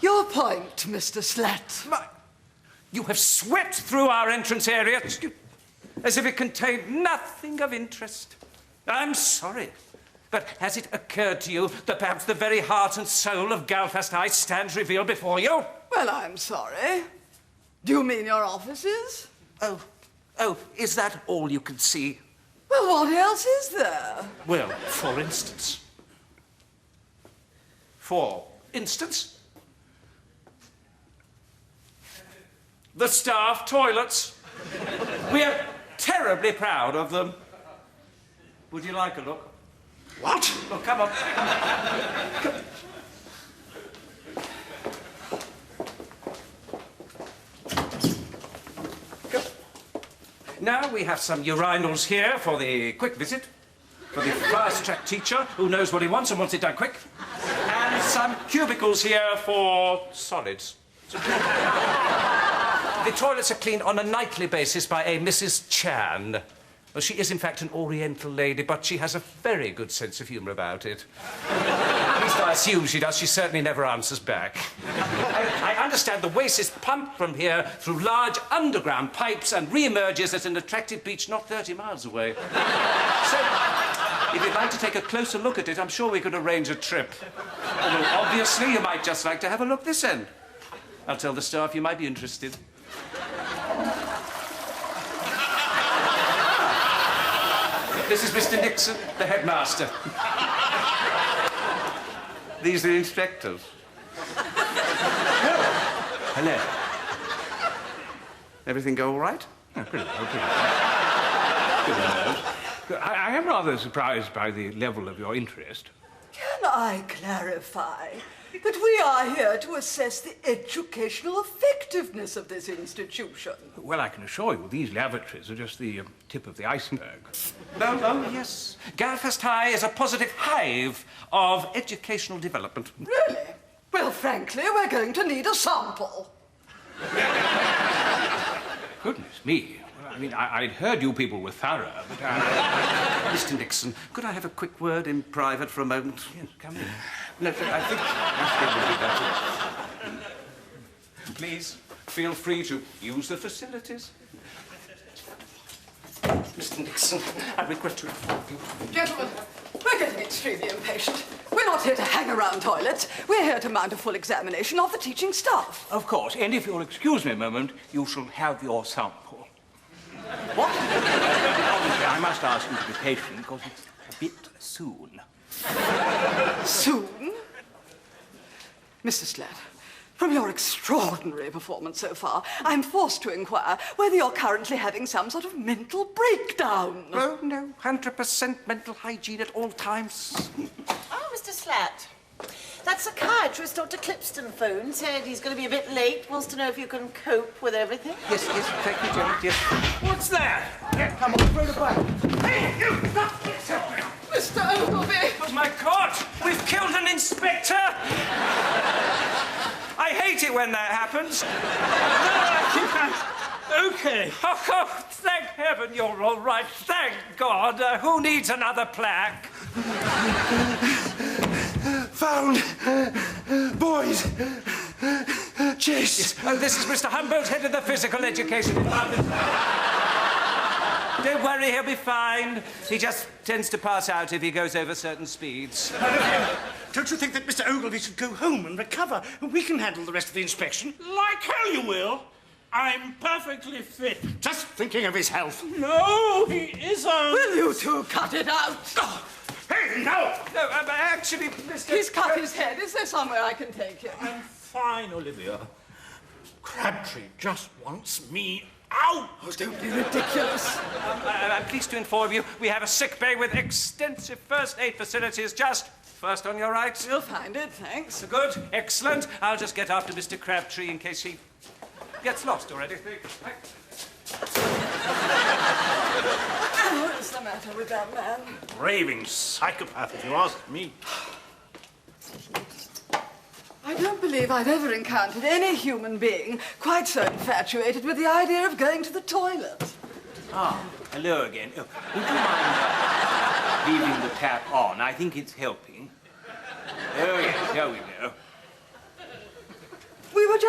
Your point, Mr. Slat. You have swept through our entrance area as if it contained nothing of interest. I'm sorry, but has it occurred to you that perhaps the very heart and soul of Galfast High stands revealed before you? Well, I'm sorry. Do you mean your offices? Oh, is that all you can see? Well, what else is there? Well, for instance, the staff toilets. We're terribly proud of them. Would you like a look? What? Oh, come on. Come. Now we have some urinals here for the quick visit, for the fast-track teacher who knows what he wants and wants it done quick, and some cubicles here for solids. The toilets are cleaned on a nightly basis by a Mrs. Chan. Well, she is, in fact, an Oriental lady, but she has a very good sense of humour about it. At least I assume she does. She certainly never answers back. I understand the waste is pumped from here through large underground pipes and re-emerges at an attractive beach not 30 miles away. So, if you'd like to take a closer look at it, I'm sure we could arrange a trip. Although, obviously, you might just like to have a look this end. I'll tell the staff you might be interested. This is Mr. Nixon, the headmaster. These are the inspectors. Hello. Everything go all right? Oh, pretty well, pretty well. I am rather surprised by the level of your interest. Can I clarify that we are here to assess the educational effectiveness of this institution? Well, I can assure you these lavatories are just the tip of the iceberg. Oh, yes. Galfast High is a positive hive of educational development. Really? Well, frankly, we're going to need a sample. Goodness me. Well, I mean, I'd heard you people were thorough, but Mr. Nixon, could I have a quick word in private for a moment? Yes, come in. No, I think we'll do that. Please, feel free to use the facilities. Mr. Nixon, I regret to inform you. Gentlemen, we're getting extremely impatient. We're not here to hang around toilets. We're here to mount a full examination of the teaching staff. Of course, and if you'll excuse me a moment, you shall have your sample. What? Obviously, I must ask you to be patient, because it's a bit soon. Soon? Mr. Slat, from your extraordinary performance so far, I'm forced to inquire whether you're currently having some sort of mental breakdown. Oh, no, 100% mental hygiene at all times. Oh, Mr. Slat. That psychiatrist, Dr. Clipston, phoned, said he's going to be a bit late, wants to know if you can cope with everything. Yes, thank you, Janet, yes. What's that? Yeah, come on, throw the bike. Hey, you! Stop! Mr. Ogilvy! Oh, my God! We've killed an inspector! I hate it when that happens. No, I think I'm okay. Oh, thank heaven you're all right. Thank God. Who needs another plaque? Found. Boys. Chased. Oh, this is Mr. Humboldt, head of the physical education department. Don't worry, he'll be fine. He just tends to pass out if he goes over certain speeds. Don't you think that Mr. Ogilvy should go home and recover? We can handle the rest of the inspection. Like hell you will. I'm perfectly fit. Just thinking of his health. No, he isn't. Will you two cut it out? Oh, hey, no! No, actually, Mr. He's cut his head. Is there somewhere I can take him? I'm fine, Olivia. Crabtree just wants me out. Oh, don't be ridiculous. I'm pleased to inform you we have a sick bay with extensive first aid facilities just first on your right. We'll find it, thanks. Good, excellent. I'll just get after Mr. Crabtree in case he gets lost already. What's the matter with that man? Raving psychopath, if you ask me. I don't believe I've ever encountered any human being quite so infatuated with the idea of going to the toilet. Ah, hello again. Oh, would you mind leaving the tap on? I think it's helping. Oh, yes, here we go.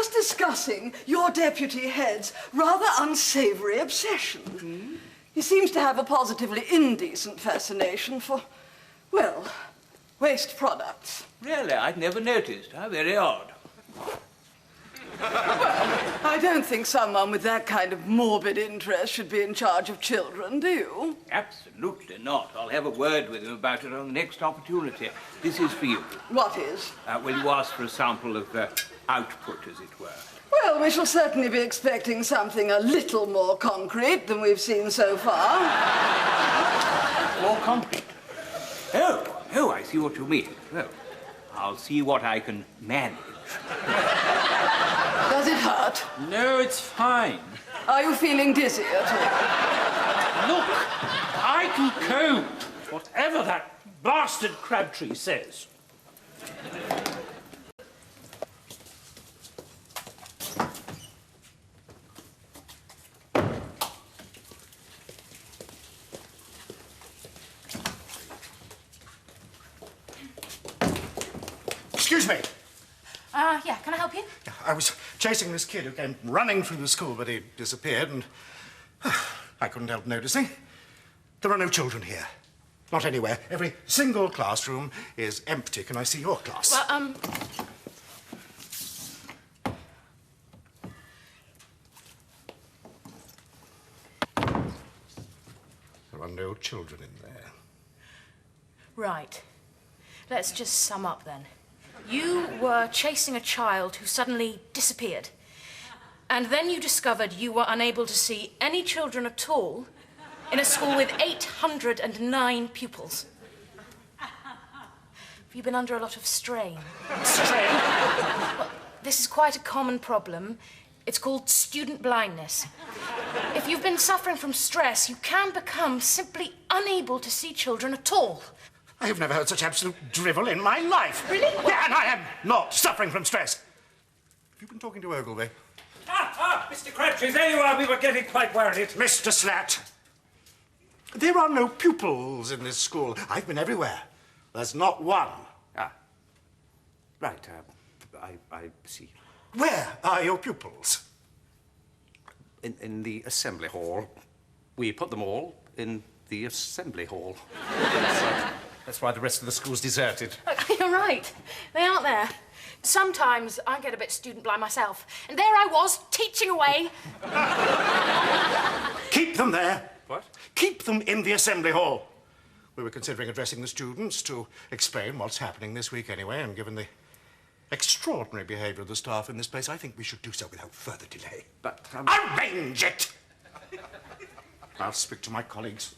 just discussing your deputy head's rather unsavoury obsession. He seems to have a positively indecent fascination for, well, waste products. Really, I'd never noticed. How very odd. I don't think someone with that kind of morbid interest should be in charge of children, do you? Absolutely not. I'll have a word with him about it on the next opportunity. This is for you. What is? Well, you asked for a sample of output, as it were. Well, we shall certainly be expecting something a little more concrete than we've seen so far. More concrete? Oh, I see what you mean. Well, I'll see what I can manage. Does it hurt? No, it's fine. Are you feeling dizzy at all? Look, I can cope, whatever that bastard Crabtree says. Excuse me. Yeah, can I help you? I was chasing this kid who came running through the school, but he disappeared, and I couldn't help noticing. There are no children here. Not anywhere. Every single classroom is empty. Can I see your class? Well, There are no children in there. right. Let's just sum up then. You were chasing a child who suddenly disappeared. And then you discovered you were unable to see any children at all in a school with 809 pupils. Have you been under a lot of strain? Strain? Well, this is quite a common problem. It's called student blindness. If you've been suffering from stress, you can become simply unable to see children at all. I have never heard such absolute drivel in my life. Really? Yeah, and I am not suffering from stress. Have you been talking to Ogilvy? Mr. Crabtree, there you are. We were getting quite worried. Mr. Slat, there are no pupils in this school. I've been everywhere. There's not one. Right, I see. Where are your pupils? In the assembly hall. We put them all in the assembly hall. That's why the rest of the school's deserted. You're right. They aren't there. Sometimes I get a bit student blind myself. And there I was, teaching away. Keep them there. What? Keep them in the assembly hall. We were considering addressing the students to explain what's happening this week anyway, and given the extraordinary behaviour of the staff in this place, I think we should do so without further delay. But, Arrange it! I'll speak to my colleagues.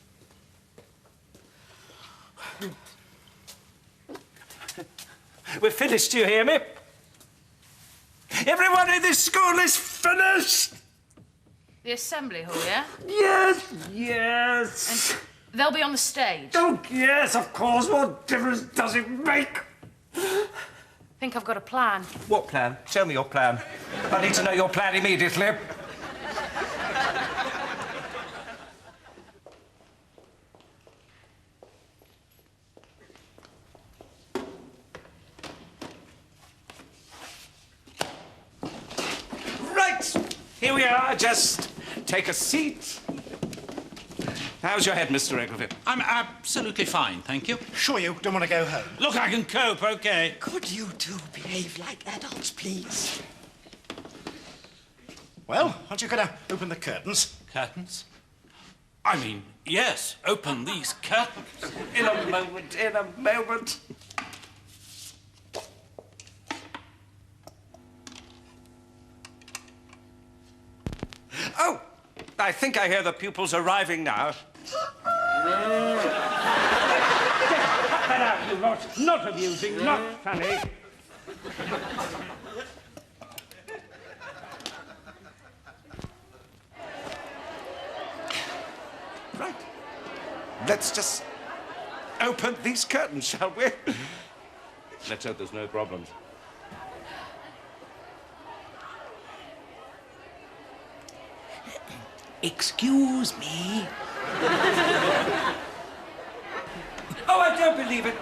We're finished, do you hear me? Everyone in this school is finished! The assembly hall, yeah? Yes! They'll be on the stage. Oh, yes, of course. What difference does it make? Think I've got a plan. What plan? Tell me your plan. I need to know your plan immediately. Right, here we are. Just take a seat. How's your head, Mr. Egglevy? I'm absolutely fine, thank you. Sure you don't want to go home? Look, I can cope, okay. Could you two behave like adults, please? Well, aren't you going to open the curtains? Curtains? I mean, yes, open these curtains. In a moment, in a moment. Oh, I think I hear the pupils arriving now. Cut that out, you lot. Not amusing, not funny. Right. Let's just open these curtains, shall we? Let's hope there's no problems. Excuse me. Oh, I don't believe it.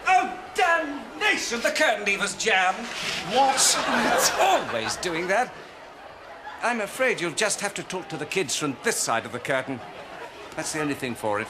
Oh, damnation! Damnation! The curtain lever's jammed. What? It's always doing that. I'm afraid you'll just have to talk to the kids from this side of the curtain. That's the only thing for it.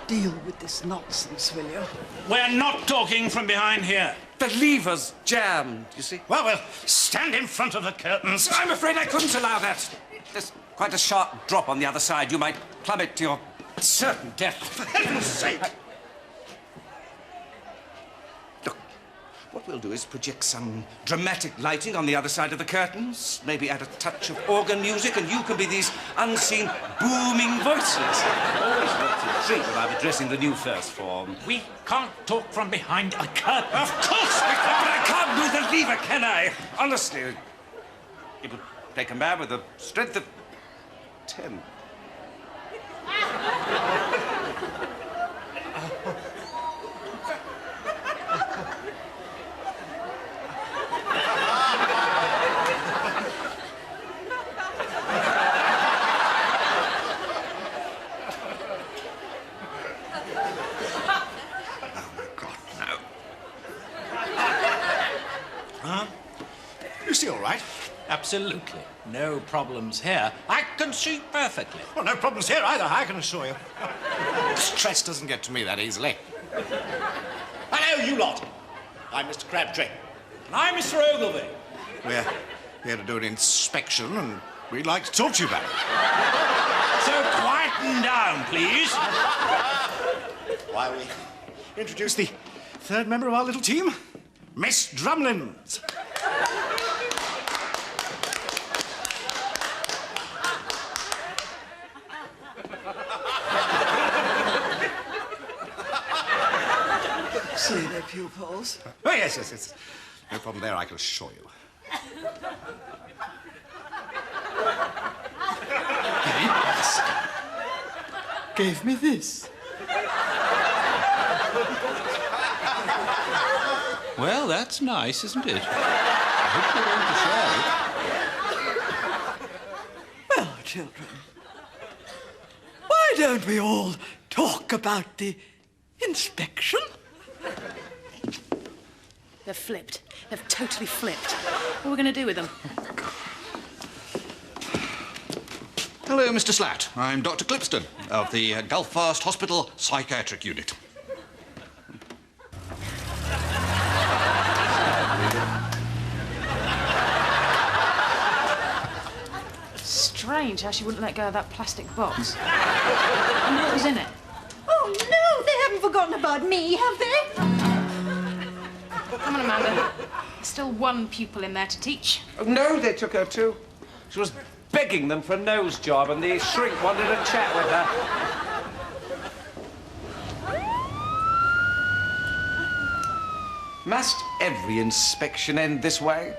Deal with this nonsense, will you? We're not talking from behind here. The lever's jammed, you see. Well, we'll stand in front of the curtains. I'm afraid I couldn't allow that. There's quite a sharp drop on the other side. You might plummet to your certain death. For heaven's sake! Look, what we'll do is project some dramatic lighting on the other side of the curtains, maybe add a touch of organ music, and you can be these unseen booming voices. Always worth a treat when I'm addressing the new first form. We can't talk from behind a curtain. Of course we can, but I can't move the lever, can I? Honestly, it would take a man with the strength of 10. Lucy, all right? Absolutely. No problems here. I can see perfectly. Well, no problems here either, I can assure you. Stress doesn't get to me that easily. Hello, you lot. I'm Mr. Crabtree. And I'm Mr. Ogilvy. We're here to do an inspection, and we'd like to talk to you about it. So quieten down, please. Why, we introduce the third member of our little team, Miss Drumlins. See their pupils. Oh, yes. No problem there, I can assure you. Gave me this. Well, that's nice, isn't it? I hope you're going to share it. Well, children, why don't we all talk about the inspection? They've flipped. They've totally flipped. What are we going to do with them? Hello, Mr. Slatt. I'm Dr. Clipston of the Galfast Hospital Psychiatric Unit. Strange how she wouldn't let go of that plastic box. I wonder what was in it. Oh, no, they haven't forgotten about me, have they? Come on, Amanda. There's still one pupil in there to teach. Oh, no, they took her too. She was begging them for a nose job, and the shrink wanted to chat with her. Must every inspection end this way?